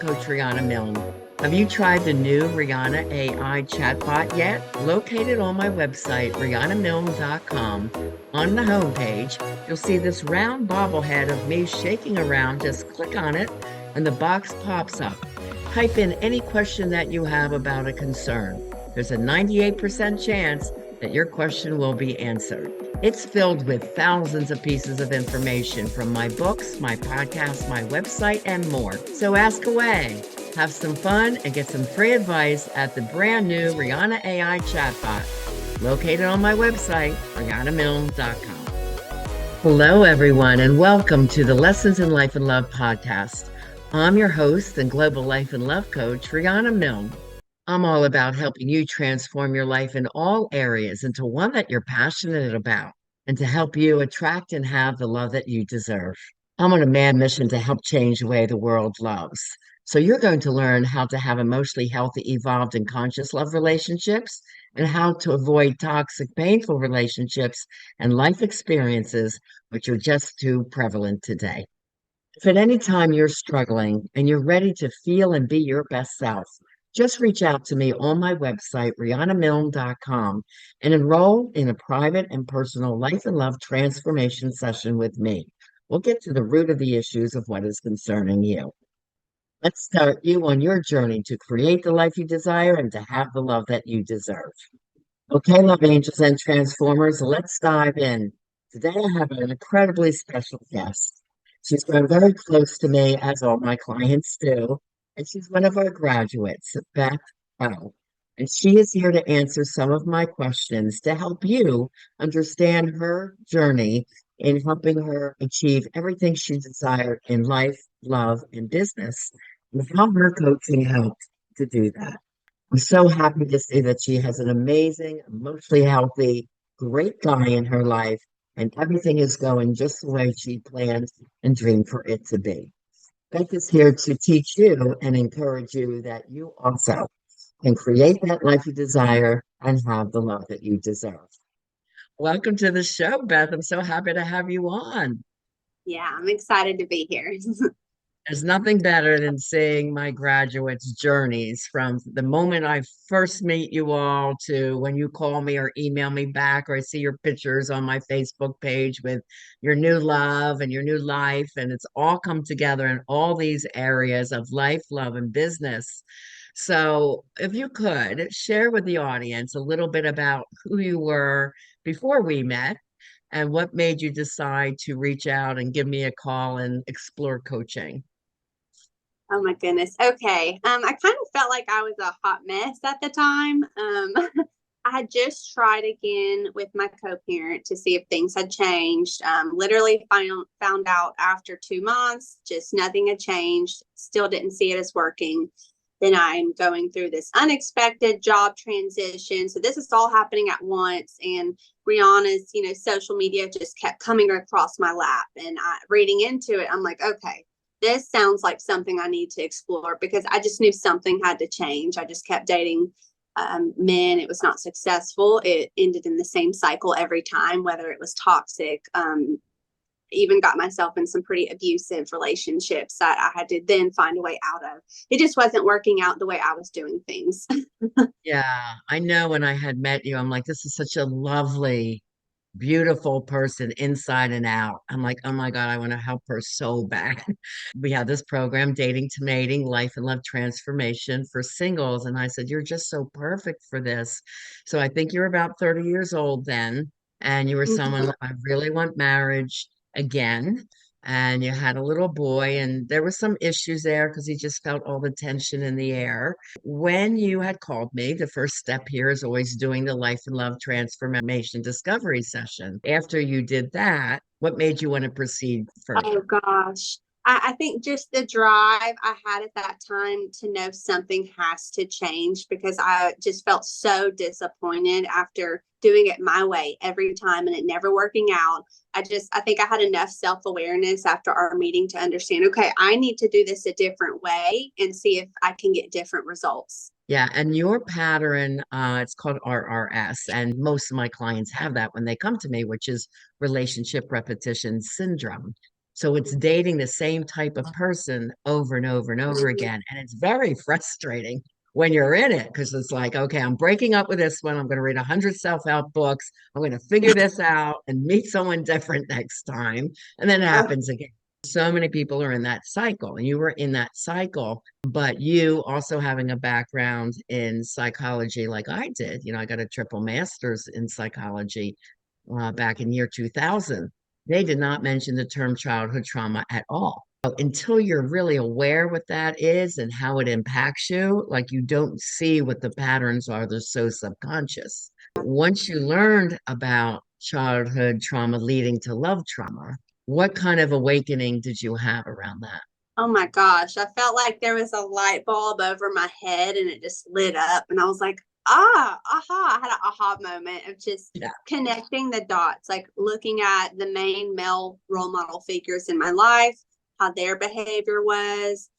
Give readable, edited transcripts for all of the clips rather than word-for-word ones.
Coach Riana Milne. Have you tried the new Riana AI chatbot yet? Located on my website, rianamilne.com, on the homepage, you'll see this round bobblehead of me shaking around. Just click on it, and the box pops up. Type in any question that you have about a concern. There's a 98% chance that your question will be answered. It's filled with thousands of pieces of information from my books, my podcast, my website, and more. So ask away, have some fun, and get some free advice at the brand new Riana AI chatbot, located on my website, rianamilne.com. Hello, everyone, and welcome to the Lessons in Life and Love podcast. I'm your host and global life and love coach, Riana Milne. I'm all about helping you transform your life in all areas into one that you're passionate about, and to help you attract and have the love that you deserve. I'm on a mad mission to help change the way the world loves. So you're going to learn how to have emotionally healthy, evolved, and conscious love relationships, and how to avoid toxic, painful relationships and life experiences which are just too prevalent today. If at any time you're struggling and you're ready to feel and be your best self, just reach out to me on my website, rianamilne.com, and enroll in a private and personal life and love transformation session with me. We'll get to the root of the issues of what is concerning you. Let's start you on your journey to create the life you desire and to have the love that you deserve. Okay, love angels and transformers, let's dive in. Today I have an incredibly special guest. She's grown very close to me, as all my clients do, and she's one of our graduates, Beth O. And she is here to answer some of my questions to help you understand her journey in helping her achieve everything she desired in life, love, and business, and how her coaching helped to do that. I'm so happy to see that she has an amazing, emotionally healthy, great guy in her life, and everything is going just the way she planned and dreamed for it to be. Beth is here to teach you and encourage you that you also can create that life you desire and have the love that you deserve. Welcome to the show, Beth. I'm so happy to have you on. Yeah, I'm excited to be here. There's nothing better than seeing my graduates' journeys from the moment I first meet you all to when you call me or email me back, or I see your pictures on my Facebook page with your new love and your new life. And it's all come together in all these areas of life, love, and business. So, if you could share with the audience a little bit about who you were before we met and what made you decide to reach out and give me a call and explore coaching. Oh my goodness. Okay. I kind of felt like I was a hot mess at the time. I had just tried again with my co-parent to see if things had changed. Literally found out after 2 months, just nothing had changed. Still didn't see it as working. Then I'm going through this unexpected job transition. So this is all happening at once. And Rihanna's, social media just kept coming across my lap, and reading into it, I'm like, okay, this sounds like something I need to explore, because I just knew something had to change. I just kept dating men. It was not successful. It ended in the same cycle every time, whether it was toxic. Even got myself in some pretty abusive relationships that I had to then find a way out of. It just wasn't working out the way I was doing things. Yeah, I know when I had met you, I'm like, this is such a lovely, beautiful person inside and out. I'm like, oh my God, I want to help her so bad. We have this program, Dating to Mating, Life and Love Transformation for singles. And I said, you're just so perfect for this. So I think you're about 30 years old then. And you were someone like, I really want marriage again. And you had a little boy, and there were some issues there because he just felt all the tension in the air. When you had called me, the first step here is always doing the Life and Love Transformation Discovery session. After you did that, what made you want to proceed Oh further? gosh. I think just the drive I had at that time to know something has to change, because I just felt so disappointed after doing it my way every time and it never working out. I think I had enough self-awareness after our meeting to understand, okay, I need to do this a different way and see if I can get different results. Yeah, and your pattern, it's called RRS, and most of my clients have that when they come to me, which is relationship repetition syndrome. So it's dating the same type of person over and over and over again. And it's very frustrating when you're in it because it's like, okay, I'm breaking up with this one. I'm going to read 100 self-help books. I'm going to figure this out and meet someone different next time. And then it Oh, happens again. So many people are in that cycle, and you were in that cycle, but you also having a background in psychology like I did. I got a triple master's in psychology back in year 2000. They did not mention the term childhood trauma at all. Until you're really aware what that is and how it impacts you, like you don't see what the patterns are, they're so subconscious. Once you learned about childhood trauma leading to love trauma, what kind of awakening did you have around that? oh my gosh. I felt like there was a light bulb over my head and it just lit up. And I was like, aha. I had an aha moment of just Yeah. connecting the dots, like looking at the main male role model figures in my life, how their behavior was,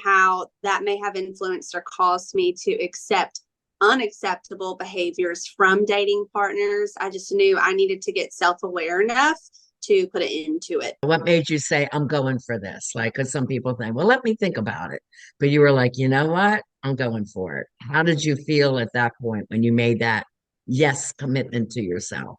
how that may have influenced or caused me to accept unacceptable behaviors from dating partners. I just knew I needed to get self aware enough to put it into it. What made you say, I'm going for this? Like, because some people think, well, let me think about it. But you were like, you know what? I'm going for it. How did you feel at that point when you made that yes commitment to yourself?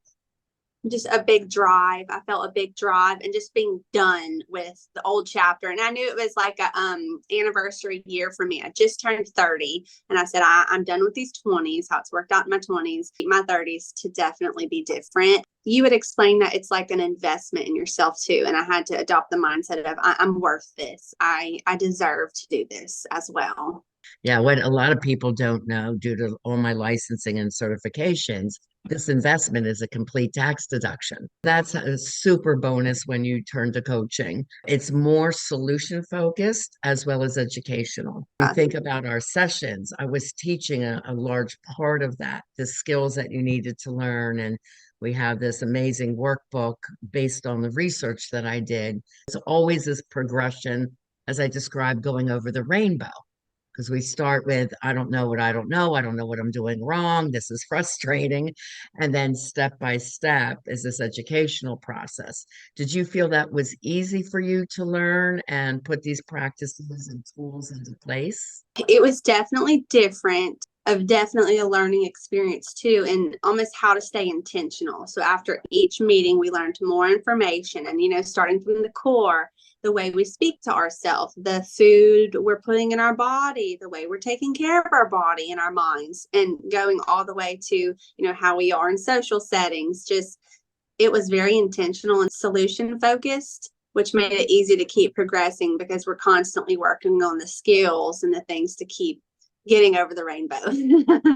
Just a big drive. I felt a big drive and just being done with the old chapter. And I knew it was like a anniversary year for me. I just turned 30 and I said, I'm done with these 20s, how it's worked out in my 20s, my 30s to definitely be different. You would explain that it's like an investment in yourself too. And I had to adopt the mindset of I'm worth this. I deserve to do this as well. Yeah, what a lot of people don't know due to all my licensing and certifications, this investment is a complete tax deduction. That's a super bonus when you turn to coaching. It's more solution focused as well as educational. You think about our sessions, I was teaching a large part of that, the skills that you needed to learn. And we have this amazing workbook based on the research that I did. It's always this progression, as I described, going over the rainbow because we start with, I don't know what I don't know. I don't know what I'm doing wrong. This is frustrating. And then step by step is this educational process. Did you feel that was easy for you to learn and put these practices and tools into place? It was definitely different, of definitely a learning experience too, and almost how to stay intentional. So after each meeting we learned more information, and starting from the core, the way we speak to ourselves, the food we're putting in our body, the way we're taking care of our body and our minds, and going all the way to how we are in social settings. Just it was very intentional and solution focused, which made it easy to keep progressing because we're constantly working on the skills and the things to keep getting over the rainbow.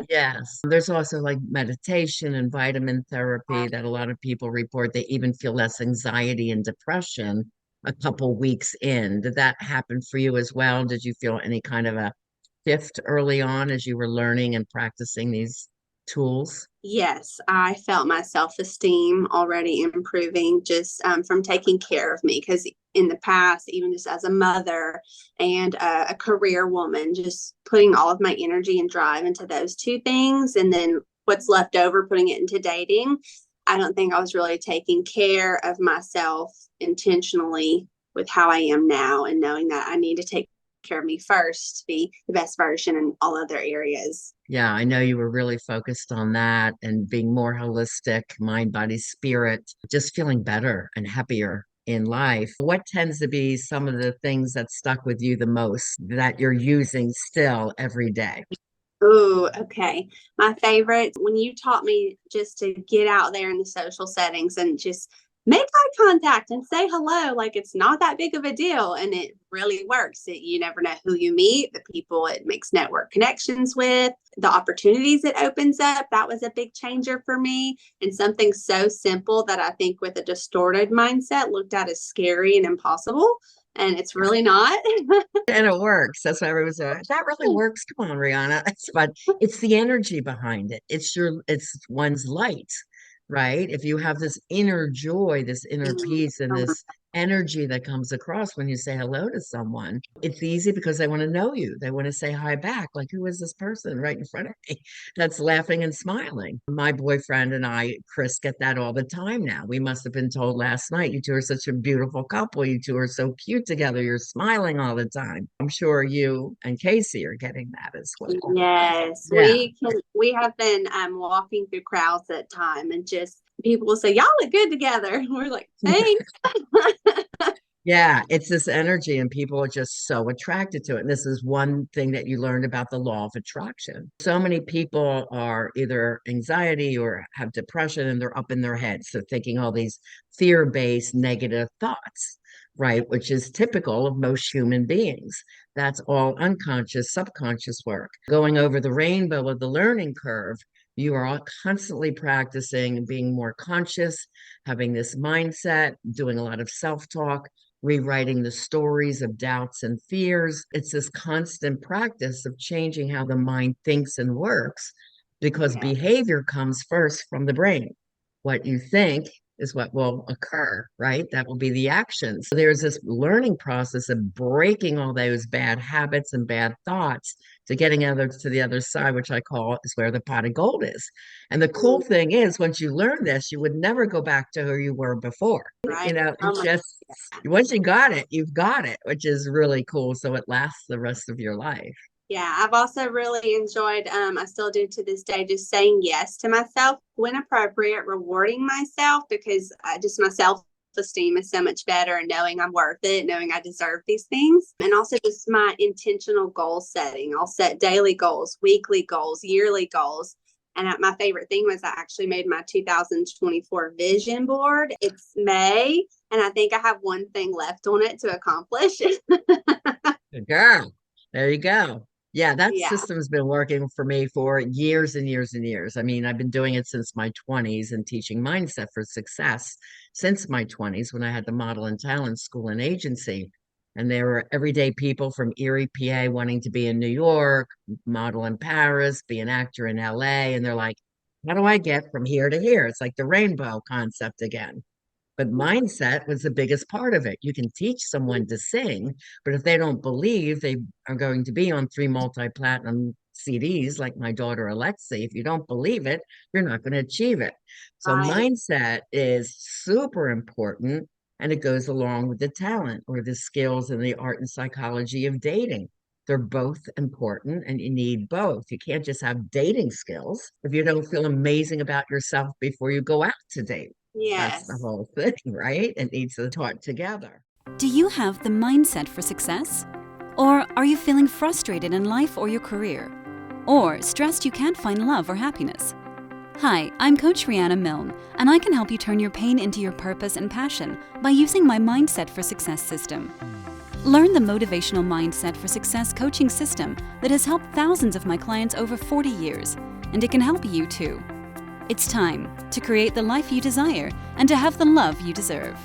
Yes. There's also like meditation and vitamin therapy that a lot of people report they even feel less anxiety and depression a couple weeks in. Did that happen for you as well? Did you feel any kind of a shift early on as you were learning and practicing these tools? Yes, I felt my self-esteem already improving just from taking care of me. Because in the past, even just as a mother and a career woman, just putting all of my energy and drive into those two things, and then what's left over, putting it into dating. I don't think I was really taking care of myself intentionally with how I am now, and knowing that I need to take care of me first to be the best version in all other areas. Yeah, I know you were really focused on that and being more holistic, mind, body, spirit, just feeling better and happier in life. What tends to be some of the things that stuck with you the most that you're using still every day? Oh, okay. My favorite, when you taught me just to get out there in the social settings and just make eye contact and say hello, like it's not that big of a deal. And it really works. You never know who you meet, the people it makes network connections with, the opportunities it opens up. That was a big changer for me. And something so simple that I think with a distorted mindset looked at as scary and impossible. And it's really not. And it works. That's why everyone's like, that really works. Come on, Rihanna. But it's the energy behind it. It's one's light, right? If you have this inner joy, this inner peace, and this energy that comes across when you say hello to someone. It's easy because they want to know you. They want to say hi back. Like, who is this person right in front of me that's laughing and smiling? My boyfriend and I, Chris, get that all the time now. We must have been told last night, you two are such a beautiful couple. You two are so cute together. You're smiling all the time. I'm sure you and Casey are getting that as well. Yes, Yeah. we have been walking through crowds at time and just people will say, y'all look good together. We're like, thanks. Yeah, it's this energy, and people are just so attracted to it. And this is one thing that you learned about the law of attraction. So many people are either anxiety or have depression, and they're up in their heads. So thinking all these fear-based negative thoughts, right? Which is typical of most human beings. That's all unconscious, subconscious work. Going over the rainbow of the learning curve, you are all constantly practicing being more conscious, having this mindset, doing a lot of self-talk, rewriting the stories of doubts and fears. It's this constant practice of changing how the mind thinks and works because Yeah. behavior comes first from the brain. What you think is what will occur, right? That will be the actions. So there's this learning process of breaking all those bad habits and bad thoughts to getting other to the other side, which I call is where the pot of gold is. And the cool thing is, once you learn this, you would never go back to who you were before. Right. It's just once you got it, you've got it, which is really cool. So it lasts the rest of your life. Yeah, I've also really enjoyed, I still do to this day, just saying yes to myself when appropriate, rewarding myself because just my self-esteem is so much better and knowing I'm worth it, knowing I deserve these things. And also just my intentional goal setting. I'll set daily goals, weekly goals, yearly goals. And my favorite thing was I actually made my 2024 vision board. It's May, and I think I have one thing left on it to accomplish. Good girl. There you go. Yeah, that Yeah. system has been working for me for years and years and years. I mean, I've been doing it since my 20s and teaching mindset for success since my 20s when I had the model and talent school and agency. And there were everyday people from Erie, PA, wanting to be in New York, model in Paris, be an actor in LA. And they're like, how do I get from here to here? It's like the rainbow concept again. But mindset was the biggest part of it. You can teach someone to sing, but if they don't believe they are going to be on 3 multi-platinum CDs like my daughter Alexi, if you don't believe it, you're not going to achieve it. So I mindset is super important, and it goes along with the talent or the skills and the art and psychology of dating. They're both important and you need both. You can't just have dating skills if you don't feel amazing about yourself before you go out to date. That's the Yes. whole thing, right? It needs to talk together. Do you have the mindset for success? Or are you feeling frustrated in life or your career? Or stressed you can't find love or happiness? Hi, I'm Coach Riana Milne, and I can help you turn your pain into your purpose and passion by using my Mindset for Success system. Learn the motivational Mindset for Success coaching system that has helped thousands of my clients over 40 years, and it can help you too. It's time to create the life you desire and to have the love you deserve.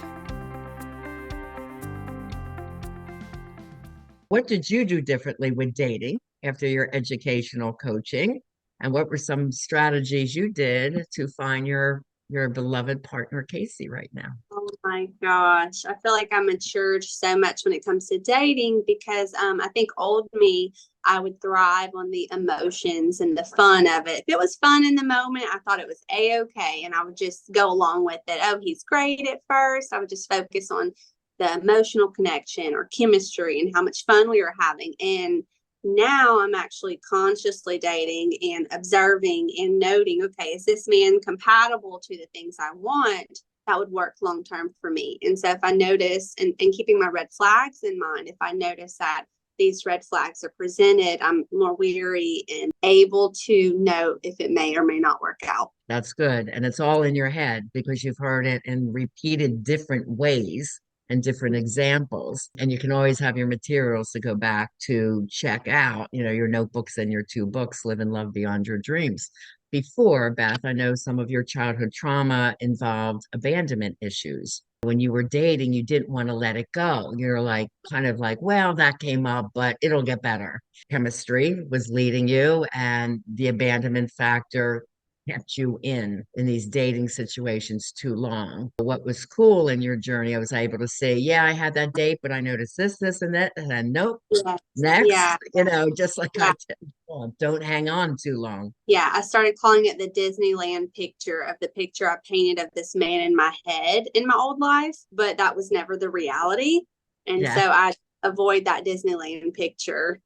What did you do differently with dating after your educational coaching? And what were some strategies you did to find your beloved partner, Casey, right now? Oh my gosh. I feel like I matured so much when it comes to dating because I think old me, I would thrive on the emotions and the fun of it. If it was fun in the moment, I thought it was a-okay and I would just go along with it. Oh, he's great at first. I would just focus on the emotional connection or chemistry and how much fun we were having. And now I'm actually consciously dating and observing and noting, okay, is this man compatible to the things I want that would work long term for me? And so if I notice and keeping my red flags in mind, if I notice that these red flags are presented, I'm more wary and able to know if it may or may not work out. That's good. And it's all in your head because you've heard it in repeated different ways and different examples. And you can always have your materials to go back to check out, your notebooks and your 2 books, Live and Love Beyond Your Dreams. Before, Beth, I know some of your childhood trauma involved abandonment issues. When you were dating, you didn't want to let it go. You're like, kind of like, well, that came up, but it'll get better. Chemistry was leading you, and the abandonment factor kept you in these dating situations too long. What was cool in your journey, I was able to say, yeah, I had that date, but I noticed this, and that, and then nope, Yes. next, Yeah. just like Yeah. I did. Well, don't hang on too long. Yeah. I started calling it the Disneyland picture of the picture I painted of this man in my head in my old life, but that was never the reality. And Yeah. so I avoid that Disneyland picture.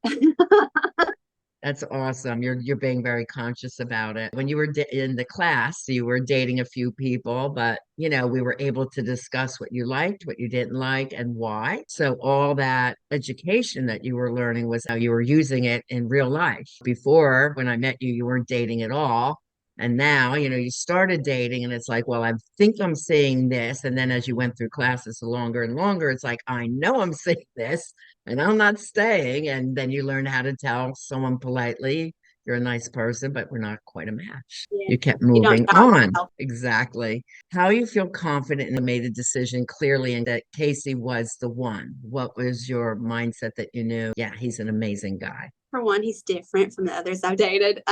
That's awesome. You're being very conscious about it. When you were in the class, you were dating a few people, but we were able to discuss what you liked, what you didn't like, and why. So all that education that you were learning was how you were using it in real life. Before, when I met you, you weren't dating at all. And now, you started dating and it's like, well, I think I'm seeing this. And then as you went through classes longer and longer, it's like, I know I'm seeing this and I'm not staying. And then you learn how to tell someone politely, you're a nice person, but we're not quite a match. Yeah. You kept You don't moving doubt on. yourself. Exactly. How you feel confident and made a decision clearly and that Casey was the one. What was your mindset that you knew, yeah, he's an amazing guy? For one, he's different from the others I've dated.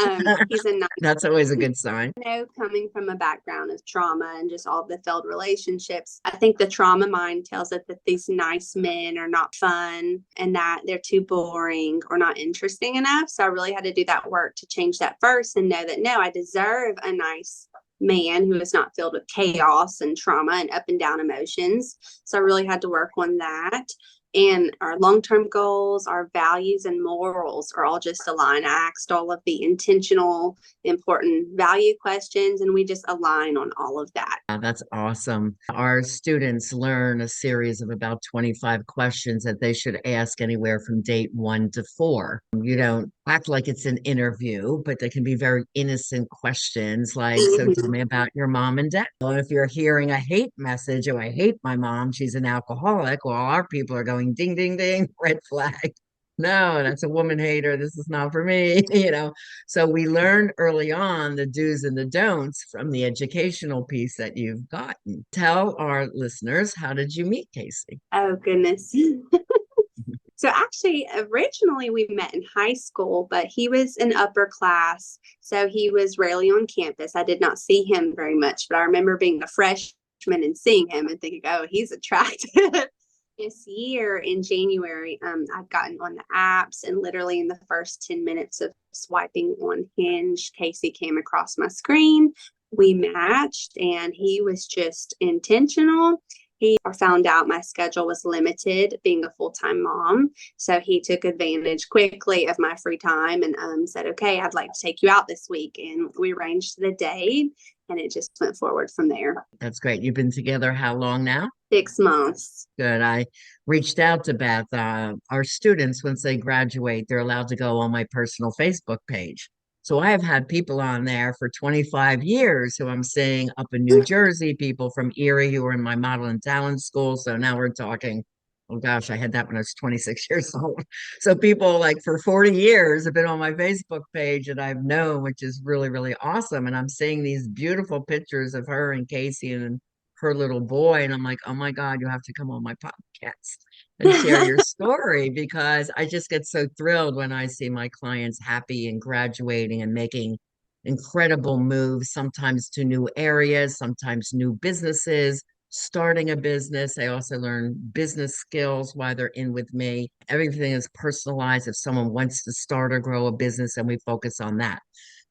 He's a nice, That's always a good sign. coming from a background of trauma and just all the failed relationships. I think the trauma mind tells us that these nice men are not fun and that they're too boring or not interesting enough. So I really had to do that work to change that first and know that no, I deserve a nice man who is not filled with chaos and trauma and up and down emotions. So I really had to work on that. And our long-term goals, our values and morals are all just aligned. I asked all of the intentional, important value questions, and we just align on all of that. That's awesome. Our students learn a series of about 25 questions that they should ask anywhere from date 1 to 4. You don't act like it's an interview, but they can be very innocent questions like, so tell me about your mom and dad. Well, if you're hearing a hate message, oh, I hate my mom, she's an alcoholic, well, our people are going ding, ding, ding, red flag. No, that's a woman hater. This is not for me, So we learned early on the do's and the don'ts from the educational piece that you've gotten. Tell our listeners, how did you meet Casey? Oh, goodness. So actually, originally we met in high school, but he was an upper class. So he was rarely on campus. I did not see him very much, but I remember being a freshman and seeing him and thinking, oh, he's attractive. This year in January, I've gotten on the apps, and literally in the first 10 minutes of swiping on Hinge, Casey came across my screen. We matched, and he was just intentional. He found out my schedule was limited being a full-time mom. So he took advantage quickly of my free time and said, okay, I'd like to take you out this week. And we arranged the date and it just went forward from there. That's great. You've been together how long now? 6 months. Good. I reached out to Beth. Our students, once they graduate, they're allowed to go on my personal Facebook page. So I have had people on there for 25 years who I'm seeing up in New Jersey, people from Erie who were in my model and talent school. So now we're talking, oh gosh, I had that when I was 26 years old. So people like for 40 years have been on my Facebook page that I've known, which is really, really awesome. And I'm seeing these beautiful pictures of her and Casey and her little boy. And I'm like, oh my God, you have to come on my podcast and share your story because I just get so thrilled when I see my clients happy and graduating and making incredible moves, sometimes to new areas, sometimes new businesses, starting a business. They also learn business skills while they're in with me. Everything is personalized. If someone wants to start or grow a business, and we focus on that.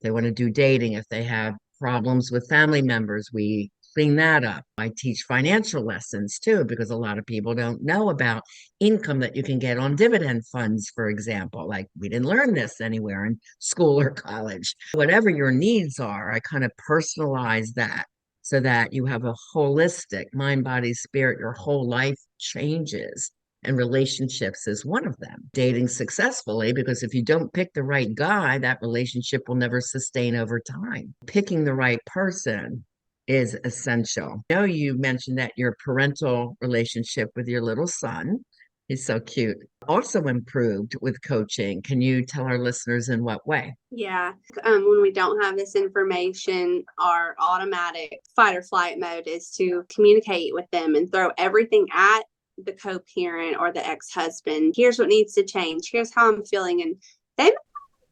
They want to do dating. If they have problems with family members, we clean that up. I teach financial lessons too, because a lot of people don't know about income that you can get on dividend funds, for example. Like we didn't learn this anywhere in school or college. Whatever your needs are, I kind of personalize that so that you have a holistic mind, body, spirit, your whole life changes. And relationships is one of them. Dating successfully, because if you don't pick the right guy, that relationship will never sustain over time. Picking the right person is essential. I know you mentioned that your parental relationship with your little son, he's so cute, also improved with coaching. Can you tell our listeners in what way? Yeah. When we don't have this information, our automatic fight or flight mode is to communicate with them and throw everything at the co-parent or the ex-husband. Here's what needs to change. Here's how I'm feeling. And they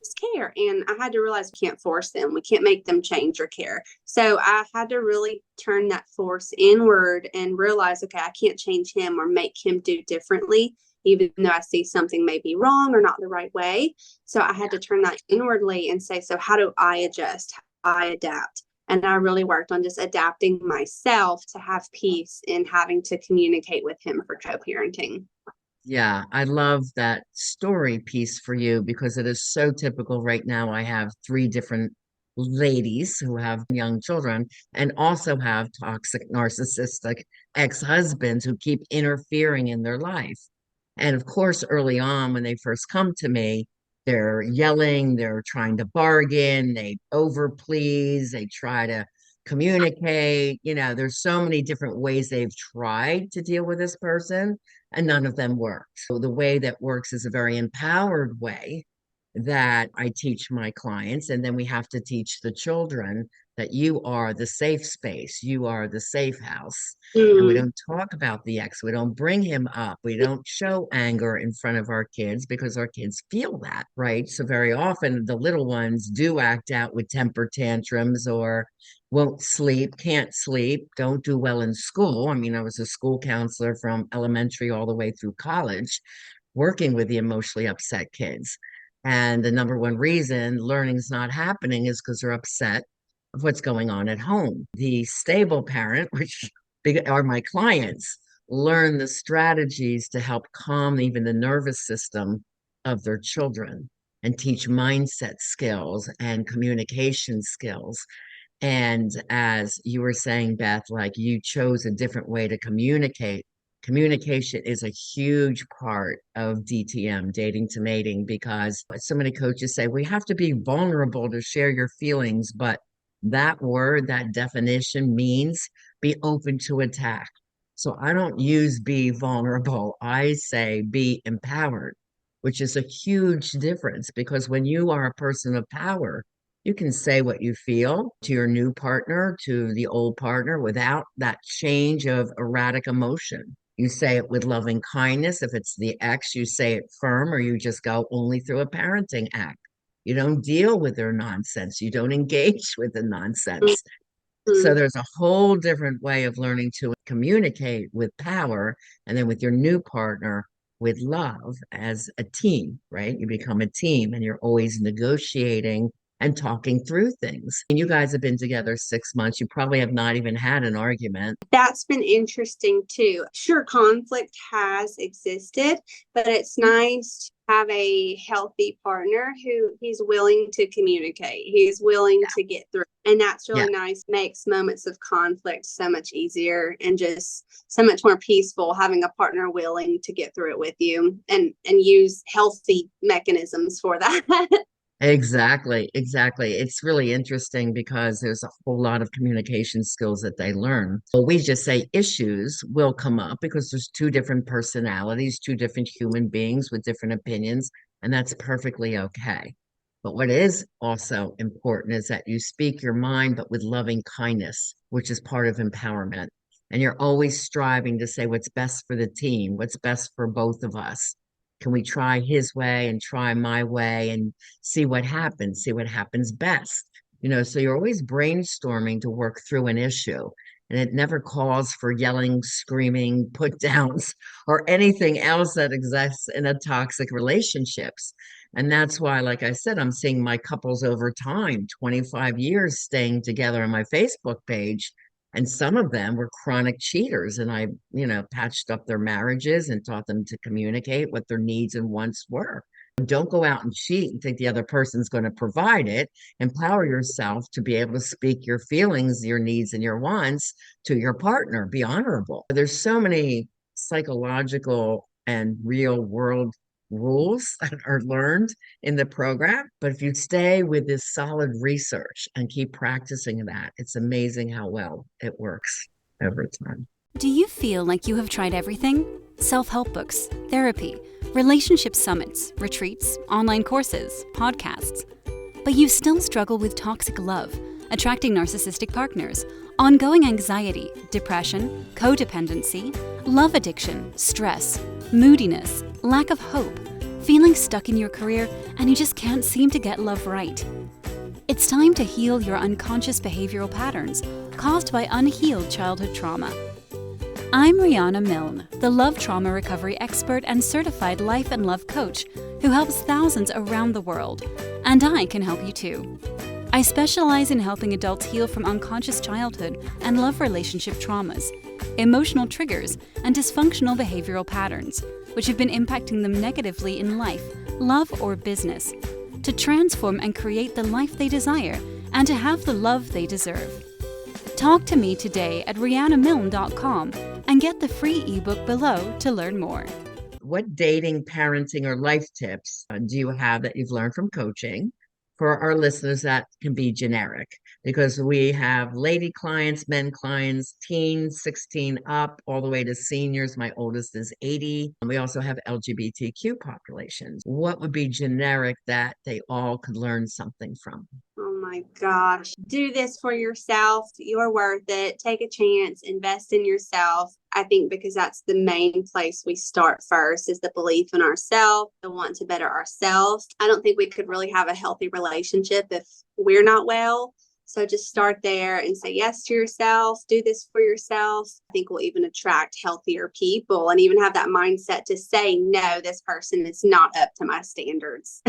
just care. And I had to realize we can't force them. We can't make them change or care. So I had to really turn that force inward and realize, okay, I can't change him or make him do differently, even though I see something may be wrong or not the right way. So I had to turn that inwardly and say, so how do I adjust? How do I adapt? And I really worked on just adapting myself to have peace in having to communicate with him for co-parenting. Yeah, I love that story piece for you because it is so typical right now. I have three different ladies who have young children and also have toxic, narcissistic ex-husbands who keep interfering in their life. And of course, early on, when they first come to me, they're yelling, they're trying to bargain, they overplease, they try to communicate. There's so many different ways they've tried to deal with this person and none of them work. So the way that works is a very empowered way that I teach my clients. And then we have to teach the children that you are the safe space, you are the safe house. And we don't talk about the ex, we don't bring him up, we don't show anger in front of our kids because our kids feel that, right? So very often the little ones do act out with temper tantrums or won't sleep, can't sleep, don't do well in school. I mean, I was a school counselor from elementary all the way through college, working with the emotionally upset kids. And the number one reason learning's not happening is because they're upset of what's going on at home. The stable parent, which are my clients, learn the strategies to help calm even the nervous system of their children and teach mindset skills and communication skills. And as you were saying, Beth, like you chose a different way to communicate. Communication is a huge part of DTM, dating to mating, because so many coaches say we have to be vulnerable to share your feelings, but that word, that definition means be open to attack. So I don't use be vulnerable. I say be empowered, which is a huge difference because when you are a person of power, you can say what you feel to your new partner, to the old partner without that change of erratic emotion. You say it with loving kindness. If it's the ex, you say it firm, or you just go only through a parenting act. You don't deal with their nonsense. You don't engage with the nonsense. So there's a whole different way of learning to communicate with power and then with your new partner with love as a team, right? You become a team and you're always negotiating and talking through things. And you guys have been together 6 months. You probably have not even had an argument. That's been interesting too. Sure, conflict has existed, but it's nice to have a healthy partner who he's willing to communicate. He's willing to get through. And that's really nice. Makes moments of conflict so much easier and just so much more peaceful, having a partner willing to get through it with you and use healthy mechanisms for that. Exactly. It's really interesting because there's a whole lot of communication skills that they learn. So we just say issues will come up because there's two different personalities, two different human beings with different opinions, and that's perfectly okay. But what is also important is that you speak your mind, but with loving kindness, which is part of empowerment. And you're always striving to say what's best for the team, what's best for both of us. Can we try his way and try my way and see what happens best? So you're always brainstorming to work through an issue. And it never calls for yelling, screaming, put downs, or anything else that exists in a toxic relationships. And that's why, like I said, I'm seeing my couples over time, 25 years staying together on my Facebook page. And some of them were chronic cheaters. And I, patched up their marriages and taught them to communicate what their needs and wants were. Don't go out and cheat and think the other person's going to provide it. Empower yourself to be able to speak your feelings, your needs, and your wants to your partner. Be honorable. There's so many psychological and real world rules that are learned in the program. But if you stay with this solid research and keep practicing that, it's amazing how well it works over time. Do you feel like you have tried everything? Self-help books, therapy, relationship summits, retreats, online courses, podcasts. But you still struggle with toxic love, attracting narcissistic partners, ongoing anxiety, depression, codependency, love addiction, stress, moodiness, lack of hope, Feeling stuck in your career and you just can't seem to get love right? It's time to heal your unconscious behavioral patterns caused by unhealed childhood trauma. I'm Riana Milne, the love trauma recovery expert and certified life and love coach who helps thousands around the world, and I can help you too. I specialize in helping adults heal from unconscious childhood and love relationship traumas, emotional triggers, and dysfunctional behavioral patterns, which have been impacting them negatively in life, love, or business, to transform and create the life they desire and to have the love they deserve. Talk to me today at rianamilne.com and get the free ebook below to learn more. What dating, parenting, or life tips do you have that you've learned from coaching? For our listeners, that can be generic because we have lady clients, men clients, teens, 16 up, all the way to seniors. My oldest is 80. And we also have LGBTQ populations. What would be generic that they all could learn something from? Oh my gosh. Do this for yourself. You're worth it. Take a chance. Invest in yourself. I think because that's the main place we start first is the belief in ourselves, the want to better ourselves. I don't think we could really have a healthy relationship if we're not well. So just start there and say yes to yourself. Do this for yourself. I think we'll even attract healthier people and even have that mindset to say, no, this person is not up to my standards.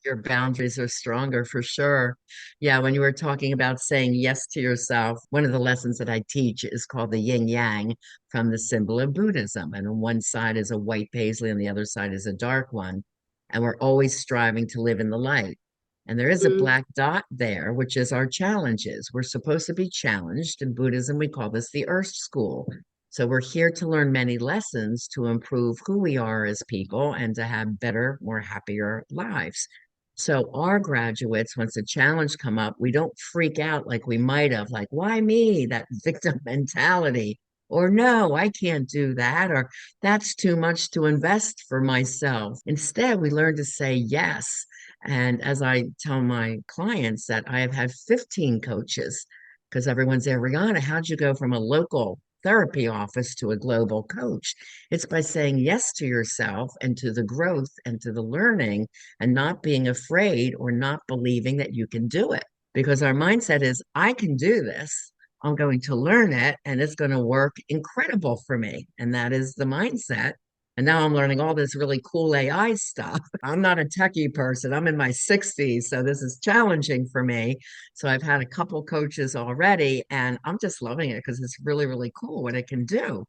Your boundaries are stronger for sure. Yeah, when you were talking about saying yes to yourself, one of the lessons that I teach is called the yin yang from the symbol of Buddhism. And on one side is a white paisley and the other side is a dark one. And we're always striving to live in the light. And there is a black dot there, which is our challenges. We're supposed to be challenged. In Buddhism, we call this the Earth School. So we're here to learn many lessons to improve who we are as people and to have better, more happier lives. So our graduates, once a challenge come up, we don't freak out like we might have, like, why me? That victim mentality. Or no, I can't do that. Or that's too much to invest for myself. Instead, we learn to say yes. And as I tell my clients that I have had 15 coaches, because everyone's there, Rihanna, how'd you go from a local therapy office to a global coach? It's by saying yes to yourself and to the growth and to the learning and not being afraid or not believing that you can do it. Because our mindset is, I can do this. I'm going to learn it and it's going to work incredible for me. And that is the mindset. And now I'm learning all this really cool AI stuff. I'm not a techie person. I'm in my 60s, so this is challenging for me. So I've had a couple coaches already, and I'm just loving it because it's really, really cool what it can do.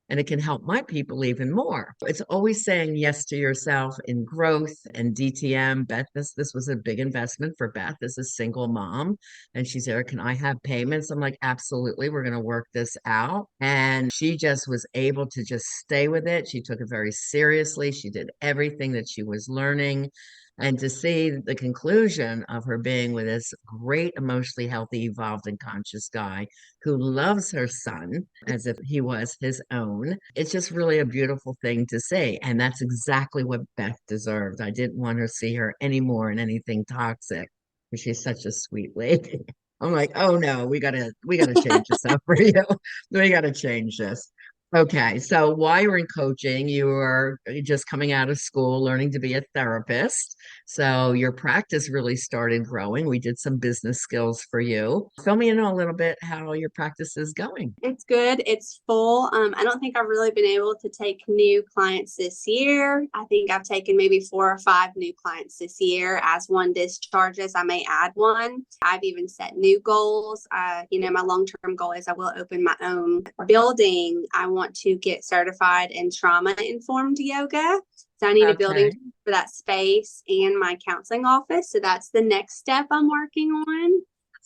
And it can help my people even more. It's always saying yes to yourself in growth and DTM. Beth, this was a big investment for Beth as a single mom. And she's there, can I have payments? I'm like, absolutely, we're going to work this out. And she just was able to just stay with it. She took it very seriously. She did everything that she was learning. And to see the conclusion of her being with this great, emotionally healthy, evolved, and conscious guy who loves her son as if he was his own, it's just really a beautiful thing to see. And that's exactly what Beth deserved. I didn't want her to see her anymore in anything toxic because she's such a sweet lady. I'm like, oh no, we gotta change this up for you. We gotta change this. Okay, so while you're in coaching, you are just coming out of school, learning to be a therapist. So your practice really started growing. We did some business skills for you. Fill me in a little bit how your practice is going. It's good. It's full. I don't think I've really been able to take new clients this year. I think I've taken maybe 4 or 5 new clients this year. As one discharges, I may add one. I've even set new goals. My long-term goal is I will open my own building. I want to get certified in trauma-informed yoga. So I need a building for that space and my counseling office. So that's the next step I'm working on.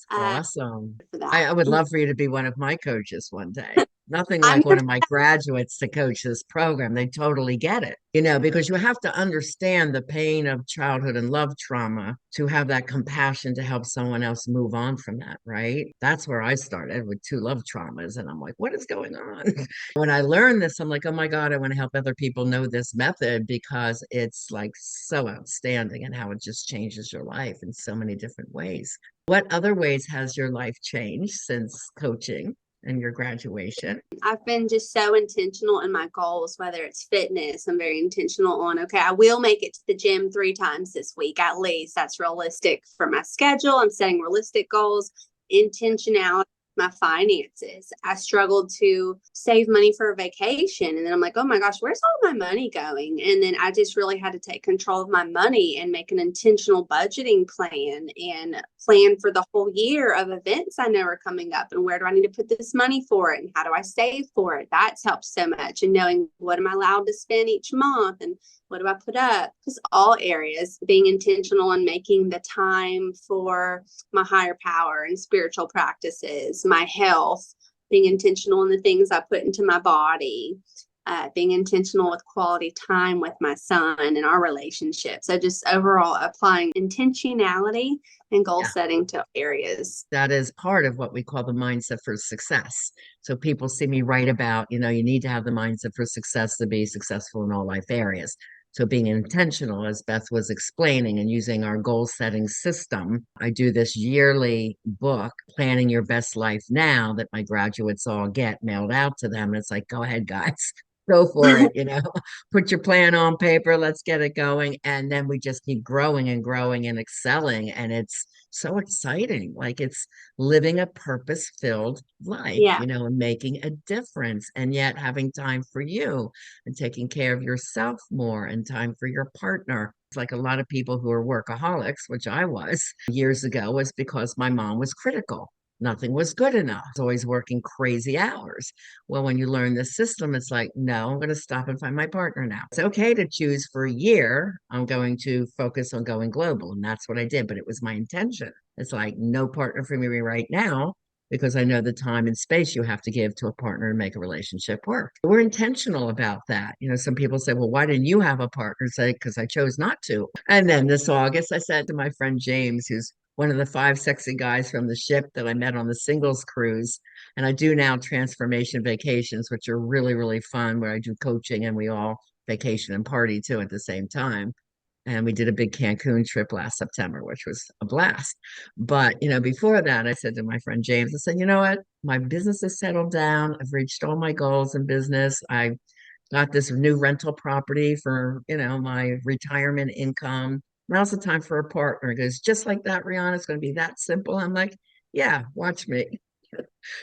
Awesome. For that. I would love for you to be one of my coaches one day. Nothing like one of my graduates to coach this program. They totally get it, because you have to understand the pain of childhood and love trauma to have that compassion to help someone else move on from that, right? That's where I started with 2 love traumas. And I'm like, what is going on? When I learned this, I'm like, oh my God, I want to help other people know this method because it's like so outstanding and how it just changes your life in so many different ways. What other ways has your life changed since coaching? and your graduation? I've been just so intentional in my goals, whether it's fitness. I'm very intentional on, okay, I will make it to the gym 3 times this week, at least. That's realistic for my schedule. I'm setting realistic goals, intentionality. My finances. I struggled to save money for a vacation. And then I'm like, oh my gosh, where's all my money going? And then I just really had to take control of my money and make an intentional budgeting plan and plan for the whole year of events I know are coming up. And where do I need to put this money for it? And how do I save for it? That's helped so much. And knowing what am I allowed to spend each month and what do I put up? Just all areas, being intentional and making the time for my higher power and spiritual practices, my health, being intentional in the things I put into my body, being intentional with quality time with my son and our relationship. So just overall applying intentionality and goal setting to areas. That is part of what we call the mindset for success. So people see me write about, you need to have the mindset for success to be successful in all life areas. So being intentional, as Beth was explaining, and using our goal setting system, I do this yearly book, Planning Your Best Life Now, that my graduates all get mailed out to them. And it's like, go ahead, guys, go for it, put your plan on paper, let's get it going. And then we just keep growing and growing and excelling. And it's so exciting. Like it's living a purpose-filled life, and making a difference, and yet having time for you and taking care of yourself more, and time for your partner. It's like a lot of people who are workaholics, which I was years ago, was because my mom was critical. Nothing was good enough. I was always working crazy hours. Well, when you learn the system, it's like, no, I'm going to stop and find my partner now. It's okay to choose for a year. I'm going to focus on going global. And that's what I did. But it was my intention. It's like no partner for me right now, because I know the time and space you have to give to a partner to make a relationship work. We're intentional about that. Some people say, well, why didn't you have a partner? Say, because I chose not to. And then this August, I said to my friend James, who's one of the 5 sexy guys from the ship that I met on the singles cruise. And I do now transformation vacations, which are really, really fun, where I do coaching and we all vacation and party too at the same time. And we did a big Cancun trip last September, which was a blast. But, before that, I said to my friend James, I said, you know what? My business has settled down. I've reached all my goals in business. I got this new rental property for, my retirement income. Now's the time for a partner. Because just like that, Rihanna, it's going to be that simple. I'm like, yeah, watch me.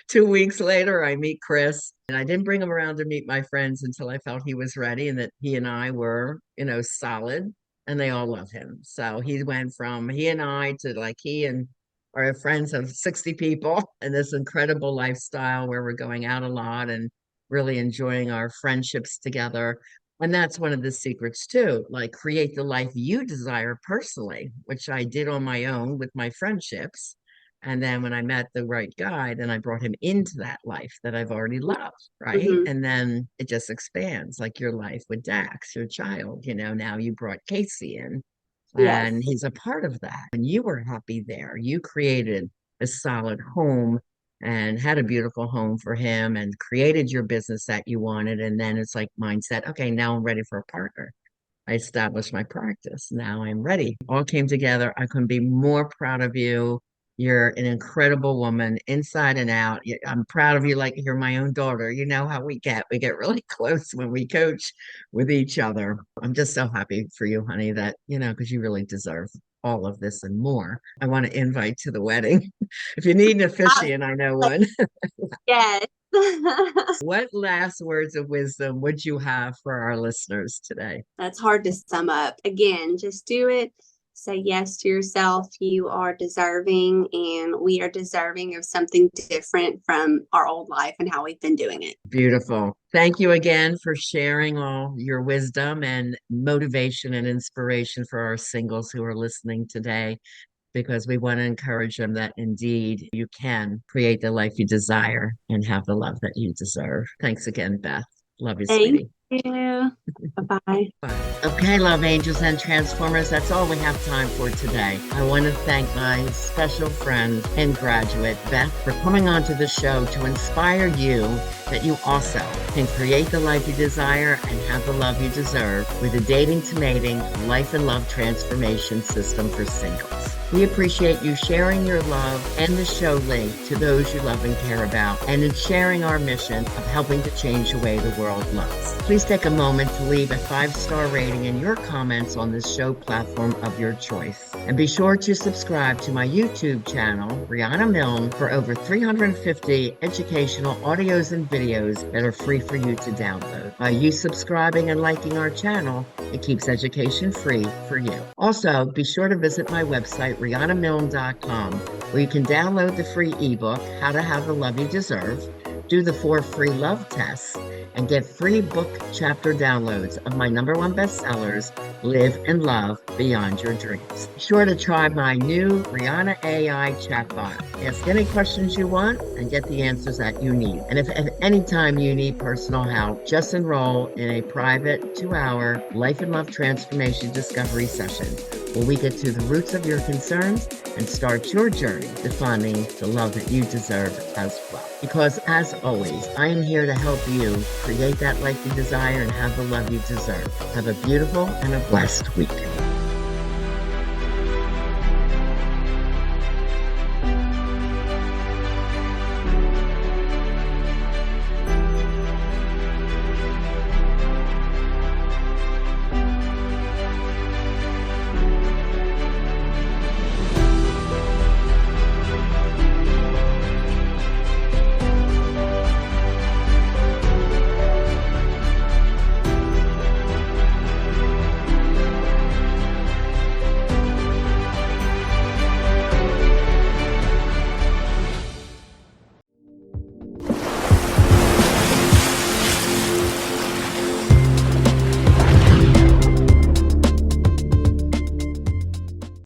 2 weeks later, I meet Chris, and I didn't bring him around to meet my friends until I felt he was ready and that he and I were, solid, and they all love him. So he went from he and I to like he and our friends of 60 people and this incredible lifestyle where we're going out a lot and really enjoying our friendships together. And that's one of the secrets too, like create the life you desire personally, which I did on my own with my friendships. And then when I met the right guy, then I brought him into that life that I've already loved, right? Mm-hmm. And then it just expands, like your life with Dax, your child, now you brought Casey in, and he's a part of that. And you were happy there. You created a solid home and had a beautiful home for him and created your business that you wanted. And then it's like mindset, okay, now I'm ready for a partner. I established my practice. Now I'm ready. All came together. I couldn't be more proud of you. You're an incredible woman inside and out. I'm proud of you like you're my own daughter. You know how we get. We get really close when we coach with each other. I'm just so happy for you, honey, that, because you really deserve all of this and more. I want to invite to the wedding. If you need an officiant, I know one. Yes. What last words of wisdom would you have for our listeners today? That's hard to sum up. Again, just do it. Say yes to yourself. You are deserving, and we are deserving of something different from our old life and how we've been doing it. Beautiful. Thank you again for sharing all your wisdom and motivation and inspiration for our singles who are listening today, because we want to encourage them that indeed you can create the life you desire and have the love that you deserve. Thanks again, Beth. Love you, sweetie. Thank you. Bye-bye. Bye. Okay, love angels and transformers, that's all we have time for today. I want to thank my special friend and graduate, Beth, for coming onto the show to inspire you that you also can create the life you desire and have the love you deserve with a dating to mating life and love transformation system for singles. We appreciate you sharing your love and the show link to those you love and care about, and in sharing our mission of helping to change the way the world loves. Please take a moment to leave a 5-star rating and your comments on this show platform of your choice. And be sure to subscribe to my YouTube channel, Riana Milne, for over 350 educational audios and videos that are free for you to download. By you subscribing and liking our channel, it keeps education free for you. Also, be sure to visit my website, rianamilne.com, where you can download the free ebook, How to Have the Love You Deserve, do the 4 free love tests, and get free book chapter downloads of my #1 bestsellers, Live and Love Beyond Your Dreams. Be sure to try my new Riana AI chatbot. Ask any questions you want and get the answers that you need. And if at any time you need personal help, just enroll in a private 2-hour life and love transformation discovery session, where we get to the roots of your concerns and start your journey to finding the love that you deserve as well. Because as always, I am here to help you create that life you desire and have the love you deserve. Have a beautiful and a blessed week.